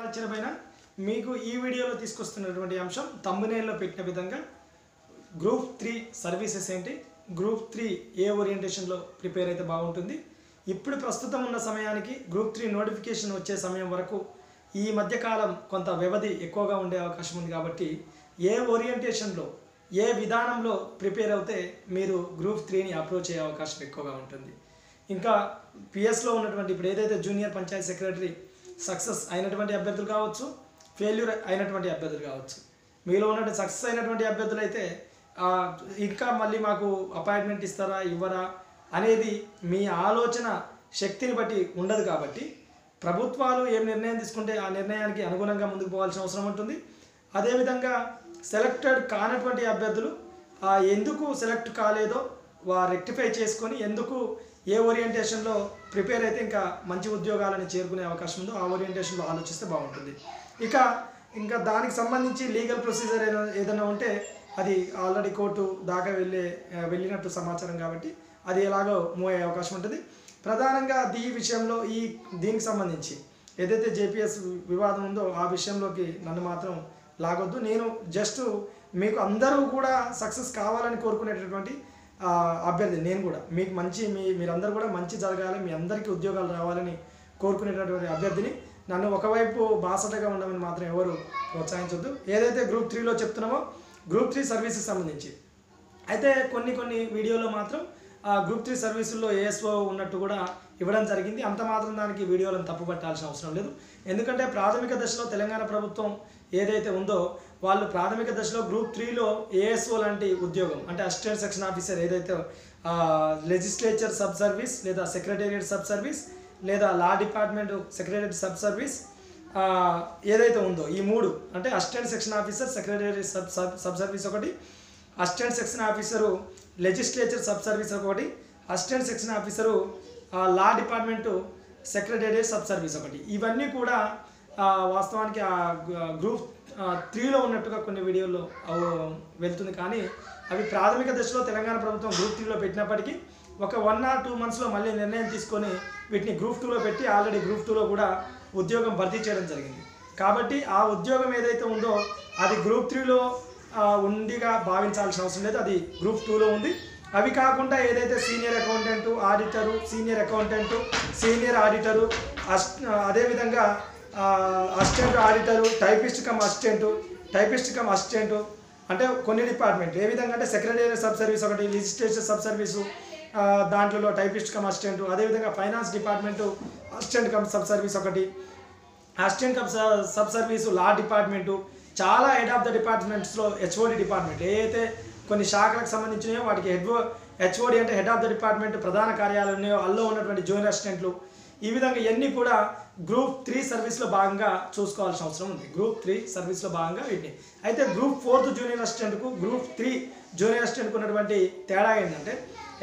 నచ్చకపోయినా మీకు ఈ వీడియోలో తీసుకొస్తున్నటువంటి అంశం థంబ్నెయిల్లో పెట్టిన విధంగా గ్రూప్ 3 సర్వీసెస్ ఏంటి, గ్రూప్ 3 ఏ ఓరియంటేషన్లో ప్రిపేర్ అయితే బాగుంటుంది, ఇప్పుడు ప్రస్తుతం ఉన్న సమయానికి గ్రూప్ 3 నోటిఫికేషన్ వచ్చే సమయం వరకు ఈ మధ్యకాలం కొంత వ్యవధి ఎక్కువగా ఉండే అవకాశం ఉంది. కాబట్టి ఏ ఓరియంటేషన్లో ఏ విధానంలో ప్రిపేర్ అవుతే మీరు గ్రూప్ 3ని అప్రోచ్ అయ్యే అవకాశం ఎక్కువగా ఉంటుంది. ఇంకా పిఎస్లో ఉన్నటువంటి ఇప్పుడు ఏదైతే జూనియర్ పంచాయత్ సెక్రటరీ సక్సెస్ అయినటువంటి అభ్యర్థులు కావచ్చు, ఫెయిల్యూర్ అయినటువంటి అభ్యర్థులు కావచ్చు, మీలో ఉన్నటువంటి సక్సెస్ అయినటువంటి అభ్యర్థులు అయితే ఇంకా మళ్ళీ మాకు అపాయింట్మెంట్ ఇస్తారా ఇవ్వరా అనేది మీ ఆలోచన శక్తిని బట్టి ఉండదు. కాబట్టి ప్రభుత్వాలు ఏం నిర్ణయం తీసుకుంటే ఆ నిర్ణయానికి అనుగుణంగా ముందుకు పోవాల్సిన అవసరం ఉంటుంది. అదేవిధంగా సెలెక్టెడ్ కానటువంటి అభ్యర్థులు ఎందుకు సెలెక్ట్ కాలేదో రెక్టిఫై చేసుకొని ఎందుకు ఏ ఓరియంటేషన్లో ప్రిపేర్ అయితే ఇంకా మంచి ఉద్యోగాలను చేరుకునే అవకాశం ఉందో ఆ ఓరియంటేషన్లో ఆలోచిస్తే బాగుంటుంది. ఇంకా దానికి సంబంధించి లీగల్ ప్రొసీజర్ ఏదైనా ఉంటే అది ఆల్రెడీ కోర్టు దాకా వెళ్ళినట్టు సమాచారం కాబట్టి అది ఎలాగో మూవ్ అయ్యే అవకాశం ఉంటుంది. ప్రధానంగా ఈ విషయంలో దీనికి సంబంధించి ఏదైతే జేపీఎస్ వివాదం ఉందో ఆ విషయంలోకి నన్ను మాత్రం లాగొద్దు. నేను జస్ట్ మీకు అందరూ కూడా సక్సెస్ కావాలని కోరుకునేటటువంటి అభ్యర్థి. నేను కూడా మీకు మీరందరూ కూడా మంచి జరగాలి, మీ అందరికీ ఉద్యోగాలు రావాలని కోరుకునేటటువంటి అభ్యర్థిని. నన్ను ఒకవైపు బాసటగా ఉండమని మాత్రం ఎవరు ప్రోత్సహించొద్దు. ఏదైతే గ్రూప్ 3లో చెప్తున్నామో గ్రూప్ 3 సర్వీసెస్ సంబంధించి అయితే కొన్ని వీడియోలో మాత్రం గ్రూప్ 3 సర్వీసుల్లో ఏఎస్ఓ ఉన్నట్టు కూడా ఇవ్వడం జరిగింది. అంత మాత్రం దానికి వీడియోలను తప్పుపట్టాల్సిన అవసరం లేదు. ఎందుకంటే ప్రాథమిక దశలో తెలంగాణ ప్రభుత్వం ఏదైతే ఉందో వాళ్ళు ప్రాథమిక దశలో గ్రూప్ 3లో ఏఎస్ఓ లాంటి ఉద్యోగం అంటే అసిస్టెంట్ సెక్షన్ ఆఫీసర్ ఏదైతే లెజిస్లేచర్ సబ్ సర్వీస్ లేదా సెక్రటేరియట్ సబ్ సర్వీస్ లేదా law department secretariat sub service ఏదైతే ఉందో ఈ 3 అంటే assistant section officer secretariat sub service ఒకటి, assistant section officer legislature sub service ఒకటి, assistant section officer law department secretariat sub service ఒకటి. ఇవన్నీ కూడా వాస్తవానికి గ్రూప్ 3లో ఉన్నట్టుగా కొన్ని వీడియోల్లో వెళ్తుంది. కానీ అవి ప్రాథమిక దశలో తెలంగాణ ప్రభుత్వం గ్రూప్ 3లో పెట్టినప్పటికీ ఒక 1 or 2 monthsలో మళ్ళీ నిర్ణయం తీసుకొని వీటిని గ్రూప్ 2లో పెట్టి ఆల్రెడీ గ్రూప్ 2లో కూడా ఉద్యోగం భర్తీ చేయడం జరిగింది. కాబట్టి ఆ ఉద్యోగం ఏదైతే ఉందో అది గ్రూప్ 3లో ఉండిగా భావించాల్సిన అవసరం లేదు, అది గ్రూప్ 2లో ఉంది. అవి కాకుండా ఏదైతే senior accountant, auditor, senior accountant, senior auditor, అదేవిధంగా assistant auditor, typist cum assistant అంటే కొన్ని డిపార్ట్మెంట్ ఏ విధంగా అంటే సెక్రటేరియట్ సబ్ సర్వీస్ ఒకటి, లెజిస్లేచర్ సబ్ సర్వీసు దాంట్లో టైపిస్ట్ కమ్ అసిస్టెంటు, అదేవిధంగా finance department assistant cum sub service ఒకటి, assistant cum sub service law department, చాలా హెడ్ ఆఫ్ ద డిపార్ట్మెంట్స్లో హెచ్ఓడి డిపార్ట్మెంట్ ఏదైతే కొన్ని శాఖలకు సంబంధించినాయో వాటికి హెచ్ఓడి అంటే హెడ్ ఆఫ్ ద డిపార్ట్మెంట్ ప్రధాన కార్యాలయం ఉన్నాయో అందులో ఉన్నటువంటి జూనియర్ అసిస్టెంట్లు, ఈ విధంగా ఇవన్నీ కూడా గ్రూప్ 3 సర్వీస్లో భాగంగా చూసుకోవాల్సిన అవసరం ఉంది. గ్రూప్ 3 సర్వీస్లో భాగంగా వీటిని అయితే గ్రూప్ 4 జూనియర్ అసిస్టెంట్కు గ్రూప్ 3 జూనియర్ అసిస్టెంట్కు ఉన్నటువంటి తేడా ఏంటంటే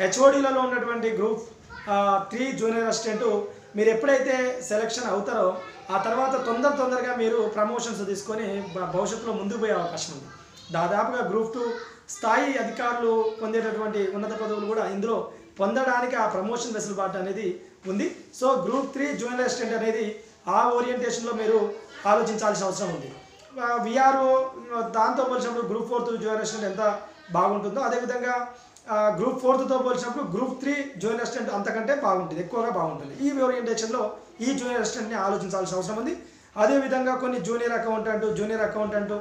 హెచ్ఓడీలలో ఉన్నటువంటి గ్రూప్ 3 జూనియర్ అసిస్టెంటు మీరు ఎప్పుడైతే సెలెక్షన్ అవుతారో ఆ తర్వాత తొందరగా మీరు ప్రమోషన్స్ తీసుకొని భవిష్యత్తులో ముందుకు పోయే అవకాశం ఉంది. దాదాపుగా గ్రూప్ 2 స్థాయి అధికారులు పొందేటటువంటి ఉన్నత పదవులు కూడా ఇందులో పొందడానికి ఆ ప్రమోషన్ వెసులుబాటు అనేది ఉంది. సో గ్రూప్ 3 జూనియర్ అసిస్టెంట్ అనేది ఆ ఓరియంటేషన్లో మీరు ఆలోచించాల్సిన అవసరం ఉంది. విఆర్ఓ దాంతో పోల్చినప్పుడు గ్రూప్ 4 జూనియర్ అసిస్టెంట్ ఎంత బాగుంటుందో అదేవిధంగా గ్రూప్ 4తో పోల్చినప్పుడు గ్రూప్ 3 జూనియర్ అసిస్టెంట్ అంతకంటే బాగుంటుంది, ఎక్కువగా బాగుంటుంది. ఈ ఓరియంటేషన్లో ఈ జూనియర్ అసిస్టెంట్ని ఆలోచించాల్సిన అవసరం ఉంది. అదేవిధంగా కొన్ని జూనియర్ అకౌంటెంట్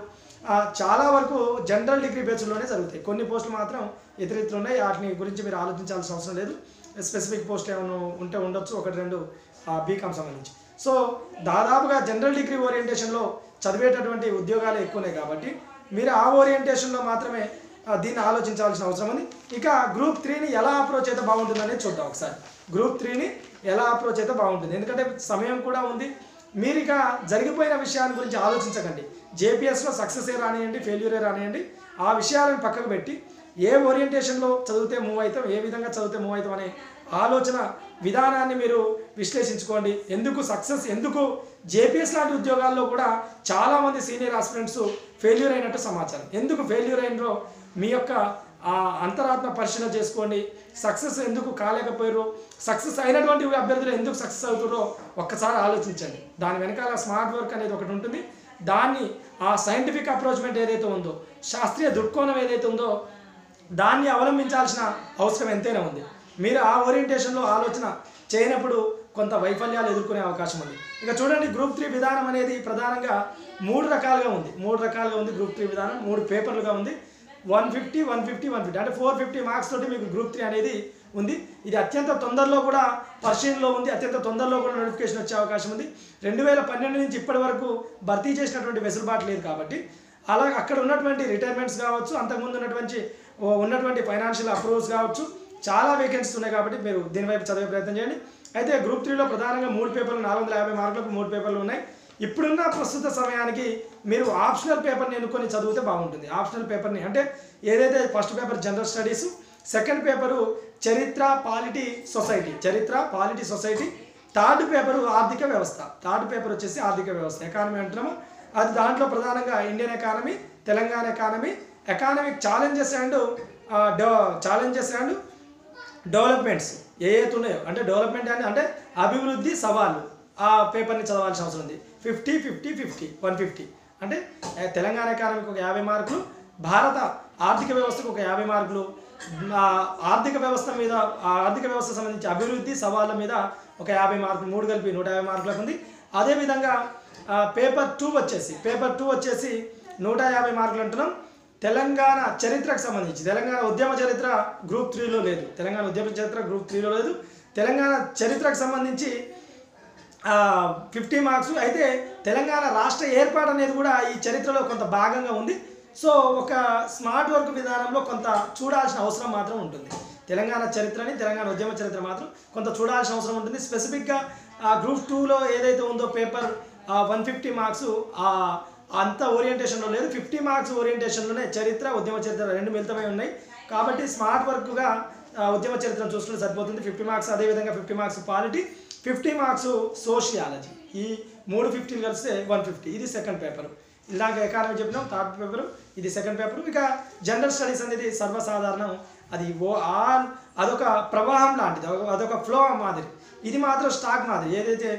చాలా వరకు జనరల్ డిగ్రీ బేస్లోనే జరుగుతాయి. కొన్ని పోస్టులు మాత్రం ఇతరితలు ఉన్నాయి, వాటిని గురించి మీరు ఆలోచించాల్సిన అవసరం లేదు. స్పెసిఫిక్ పోస్ట్ ఏమైనా ఉంటే ఉండొచ్చు, 1-2 బీకామ్ సంబంధించి. సో దాదాపుగా జనరల్ డిగ్రీ ఓరియంటేషన్లో చదివేటటువంటి ఉద్యోగాలు ఎక్కువనే కాబట్టి మీరు ఆ ఓరియంటేషన్లో మాత్రమే దీన్ని ఆలోచించాల్సిన అవసరం ఉంది. ఇక గ్రూప్ 3ని ఎలా అప్రోచ్ అయితే బాగుంటుందనేది చూద్దాం ఒకసారి. గ్రూప్ 3ని ఎలా అప్రోచ్ అయితే బాగుంటుంది, ఎందుకంటే సమయం కూడా ఉంది. మీరు ఇక జరిగిపోయిన విషయాన్ని గురించి ఆలోచించకండి. జేపీఎస్లో సక్సెస్ రానియండి, ఫెయిల్యూరే రానియండి, ఆ విషయాలను పక్కకు పెట్టి ఏ ఓరియంటేషన్లో చదివితే మూవ్ అవుతాం, ఏ విధంగా చదివితే మూవ్ అవుతాం అనే ఆలోచన విధానాన్ని మీరు విశ్లేషించుకోండి. ఎందుకు జేపీఎస్ లాంటి ఉద్యోగాల్లో కూడా చాలామంది సీనియర్ ఆస్పిరెంట్స్ ఫెయిల్యూర్ అయినట్టు సమాచారం. ఎందుకు ఫెయిల్యూర్ అయినరో మీ యొక్క అంతరాత్మ పరిశీలన చేసుకోండి. సక్సెస్ ఎందుకు కాలేకపోయారో, సక్సెస్ అయినటువంటి అభ్యర్థులు ఎందుకు సక్సెస్ అవుతారో ఒక్కసారి ఆలోచించండి. దాని వెనకాల స్మార్ట్ వర్క్ అనేది ఒకటి ఉంటుంది. దాన్ని ఆ సైంటిఫిక్ అప్రోచ్మెంట్ ఏదైతే ఉందో, శాస్త్రీయ దృక్కోణం ఏదైతే ఉందో దాన్ని అవలంబించాల్సిన అవసరం ఎంతైనా ఉంది. మీరు ఆ ఓరియంటేషన్లో ఆలోచన చేయనప్పుడు కొంత వైఫల్యాలు ఎదుర్కొనే అవకాశం ఉంది. ఇక చూడండి, గ్రూప్ 3 విధానం అనేది ప్రధానంగా 3 రకాలుగా ఉంది. గ్రూప్ 3 విధానం 3 పేపర్లుగా ఉంది. 150, 150, 150 అంటే 450 మార్క్స్ తోటి మీకు గ్రూప్ 3 అనేది ఉంది. ఇది అత్యంత తొందరలో కూడా పరిశీలనలో ఉంది. అత్యంత తొందరలో కూడా నోటిఫికేషన్ వచ్చే అవకాశం ఉంది. 2012 నుంచి ఇప్పటి వరకు భర్తీ చేసినటువంటి వెసులుబాటు లేదు కాబట్టి అలా అక్కడ ఉన్నటువంటి రిటైర్మెంట్స్ కావచ్చు, అంతకుముందు ఉన్నటువంటి ఫైనాన్షియల్ అప్రూవల్స్ కావచ్చు, చాలా వేకెన్సీస్ ఉన్నాయి కాబట్టి మీరు దీనివైపు చదివే ప్రయత్నం చేయండి. అయితే గ్రూప్ 3లో ప్రధానంగా 3 పేపర్లు 450 మార్కులకు 3 పేపర్లు ఉన్నాయి. ఇప్పుడున్న ప్రస్తుత సమయానికి మీరు ఆప్షనల్ పేపర్ని ఎన్నుకొని చదివితే బాగుంటుంది. ఆప్షనల్ పేపర్ని అంటే ఏదైతే first paper general studies, second paper చరిత్ర పాలిటీ సొసైటీ, థర్డ్ పేపరు ఆర్థిక వ్యవస్థ. థర్డ్ పేపర్ వచ్చేసి ఆర్థిక వ్యవస్థ, ఎకానమీ అంటున్నాము. అది దాంట్లో ప్రధానంగా Indian economy, Telangana economy, economic challenges and developments ఏవైతే ఉన్నాయో, అంటే డెవలప్మెంట్ అంటే అభివృద్ధి సవాళ్ళు, ఆ పేపర్ని చదవాల్సిన అవసరం ఉంది. 50, 50, 50, 150 అంటే తెలంగాణ ఎకానమీకి ఒక 50 మార్కులు, భారత ఆర్థిక వ్యవస్థకు ఒక 50 మార్కులు, ఆర్థిక వ్యవస్థ సంబంధించి అభివృద్ధి సవాళ్ళ మీద ఒక 50 మార్కులు, 3 కలిపి 150 మార్కులకు ఉంది. అదేవిధంగా పేపర్ 2 వచ్చేసి 150 మార్కులు అంటున్నాం. తెలంగాణ చరిత్రకు సంబంధించి తెలంగాణ ఉద్యమ చరిత్ర గ్రూప్ 3లో లేదు. తెలంగాణ చరిత్రకు సంబంధించి 50 మార్క్స్. అయితే తెలంగాణ రాష్ట్ర ఏర్పాటు అనేది కూడా ఈ చరిత్రలో కొంత భాగంగా ఉంది. సో ఒక స్మార్ట్ వర్క్ విధానంలో కొంత చూడాల్సిన అవసరం మాత్రం ఉంటుంది. తెలంగాణ చరిత్రని, తెలంగాణ ఉద్యమ చరిత్ర మాత్రం కొంత చూడాల్సిన అవసరం ఉంటుంది. స్పెసిఫిక్గా గ్రూప్ 2లో ఏదైతే ఉందో పేపర్ 150 మార్క్స్ అంత ఓరియంటేషన్లో లేదు. 50 మార్క్స్ ఓరియంటేషన్లోనే చరిత్ర, ఉద్యమ చరిత్ర 2 మిళితమై ఉన్నాయి. కాబట్టి స్మార్ట్ వర్క్గా ఉద్యమ చరిత్రను చూసుకుంటే సరిపోతుంది. 50 మార్క్స్. అదేవిధంగా 50 మార్క్స్ పాలిటీ, 50 మార్క్స్ సోషియాలజీ. ఈ 3 50 కలిస్తే 150. ఇది సెకండ్ పేపర్. ఇలాగ ఎకానమీ చెప్పినాం, థర్డ్ పేపరు, ఇది సెకండ్ పేపరు. ఇక జనరల్ స్టడీస్ అనేది సర్వసాధారణం. అది అదొక ప్రవాహం లాంటిది, అదొక ఫ్లో మాదిరి. ఇది మాత్రం స్టాక్ మాదిరి. ఏదైతే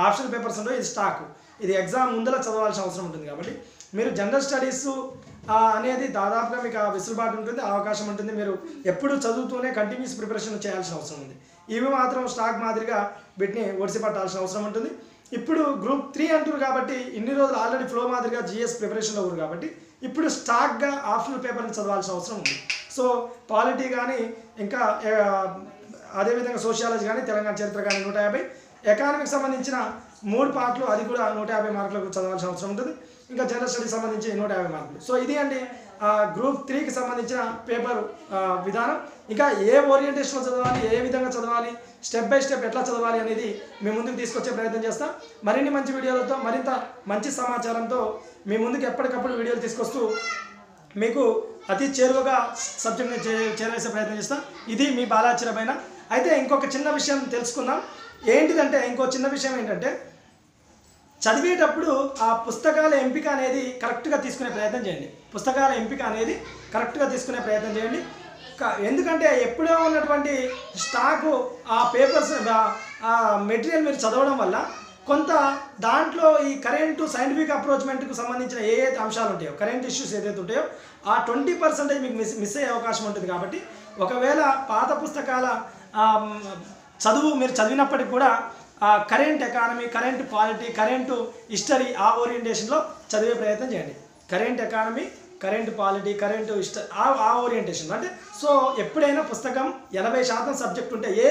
ఆప్షనల్ పేపర్స్ ఉండో ఇది స్టాక్. ఇది ఎగ్జామ్ ముందర చదవాల్సిన అవసరం ఉంటుంది. కాబట్టి మీరు జనరల్ స్టడీస్ అనేది దాదాపుగా మీకు వెసులుబాటు ఉంటుంది, అవకాశం ఉంటుంది. మీరు ఎప్పుడు చదువుతూనే కంటిన్యూస్ ప్రిపరేషన్ చేయాల్సిన అవసరం ఉంది. ఇవి మాత్రం స్టాక్ మాదిరిగా వీటిని ఒడిసి పట్టాల్సిన అవసరం ఉంటుంది. ఇప్పుడు గ్రూప్ 3 అంటారు కాబట్టి ఇన్ని రోజులు ఆల్రెడీ ఫ్లో మాదిరిగా జిఎస్ ప్రిపరేషన్లో ఉన్నారు కాబట్టి ఇప్పుడు స్టాక్గా ఆప్షనల్ పేపర్ని చదవాల్సిన అవసరం ఉంది. సో పాలిటీ కానీ, ఇంకా అదేవిధంగా సోషియాలజీ కానీ, తెలంగాణ చరిత్ర కానీ 150, ఎకానమీకి సంబంధించిన 3 పార్ట్లు అది కూడా 150 మార్కులకు చదవాల్సిన అవసరం ఉంటుంది. ఇంకా జనరల్ స్టడీస్ సంబంధించి 150 మార్కులు. సో ఇది అండి గ్రూప్ 3కి సంబంధించిన పేపర్ విధానం. ఇంకా ఏ ఓరియంటేషన్లో చదవాలి, ఏ విధంగా చదవాలి, స్టెప్ బై స్టెప్ ఎట్లా చదవాలి అనేది మీ ముందుకు తీసుకొచ్చే ప్రయత్నం చేస్తాం. మరిన్ని మంచి వీడియోలతో, మరింత మంచి సమాచారంతో మీ ముందుకు ఎప్పటికప్పుడు వీడియోలు తీసుకొస్తూ మీకు అతి చేరువగా సబ్జెక్ట్ని చేరవేసే ప్రయత్నం చేస్తాం. ఇది మీ బాలాచరమైన. అయితే ఇంకొక చిన్న విషయం తెలుసుకుందాం. ఇంకో చిన్న విషయం ఏంటంటే చదివేటప్పుడు ఆ పుస్తకాల ఎంపిక అనేది కరెక్ట్గా తీసుకునే ప్రయత్నం చేయండి. ఎందుకంటే ఎప్పుడో ఉన్నటువంటి స్టాకు ఆ పేపర్స్ ఆ మెటీరియల్ మీరు చదవడం వల్ల కొంత దాంట్లో ఈ కరెంటు సైంటిఫిక్ అప్రోచ్మెంట్కు సంబంధించిన ఏ అంశాలు ఉంటాయో, కరెంట్ ఇష్యూస్ ఏదైతే ఉంటాయో ఆ 20% మీకు మిస్ అయ్యే అవకాశం ఉంటుంది. కాబట్టి ఒకవేళ పాత పుస్తకాల చదువు మీరు చదివినప్పటికీ కూడా current economy, current polity, current history ఆ ఓరియంటేషన్లో చదివే ప్రయత్నం చేయండి. Current economy, current polity, current history ఆ ఓరియంటేషన్. అంటే సో ఎప్పుడైనా పుస్తకం 80% సబ్జెక్ట్ ఉంటే, ఏ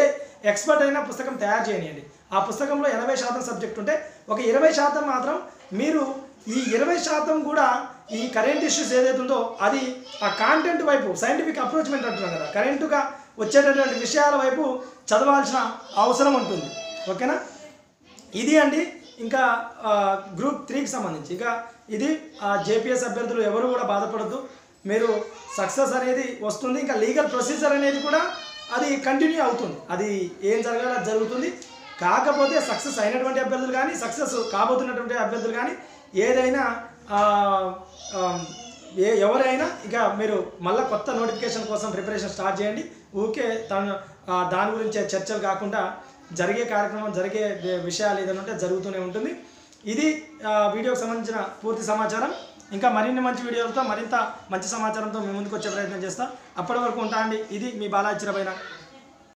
ఎక్స్పర్ట్ అయినా పుస్తకం తయారు చేయనియండి. ఆ పుస్తకంలో 80% సబ్జెక్ట్ ఉంటే ఒక 20% మాత్రం మీరు ఈ 20% కూడా ఈ కరెంట్ ఇష్యూస్ ఏదైతే ఉందో అది ఆ కాంటెంట్ వైపు, సైంటిఫిక్ అప్రోచ్మెంట్ అంటున్నాం కదా, కరెంటుగా వచ్చేటటువంటి విషయాల వైపు చదవాల్సిన అవసరం ఉంటుంది. ఓకేనా? ఇది అండి. ఇంకా గ్రూప్ 3కి సంబంధించి ఇక ఇది జేపీఎస్ అభ్యర్థులు ఎవరు కూడా బాధపడద్దు. మీరు సక్సెస్ అనేది వస్తుంది. ఇంకా లీగల్ ప్రొసీజర్ అనేది కూడా అది కంటిన్యూ అవుతుంది. అది ఏం జరగాలో అది జరుగుతుంది. కాకపోతే సక్సెస్ అయినటువంటి అభ్యర్థులు కానీ, సక్సెస్ కాబోతున్నటువంటి అభ్యర్థులు కానీ ఏదైనా ఎవరైనా ఇక మీరు మళ్ళీ కొత్త నోటిఫికేషన్ కోసం ప్రిపరేషన్ స్టార్ట్ చేయండి. ఊకే దాని గురించి చర్చలు కాకుండా జరిగే కార్యక్రమం, జరిగే విషయాలు ఏదైనా ఉంటే జరుగుతూనే ఉంటుంది. ఇది వీడియోకి సంబంధించిన పూర్తి సమాచారం. ఇంకా మరిన్ని మంచి వీడియోలతో, మరింత మంచి సమాచారంతో మీ ముందుకు వచ్చే ప్రయత్నం చేస్తాం. అప్పటి వరకు ఉంటా అండి. ఇది మీ బాలాజీ చిరబైన.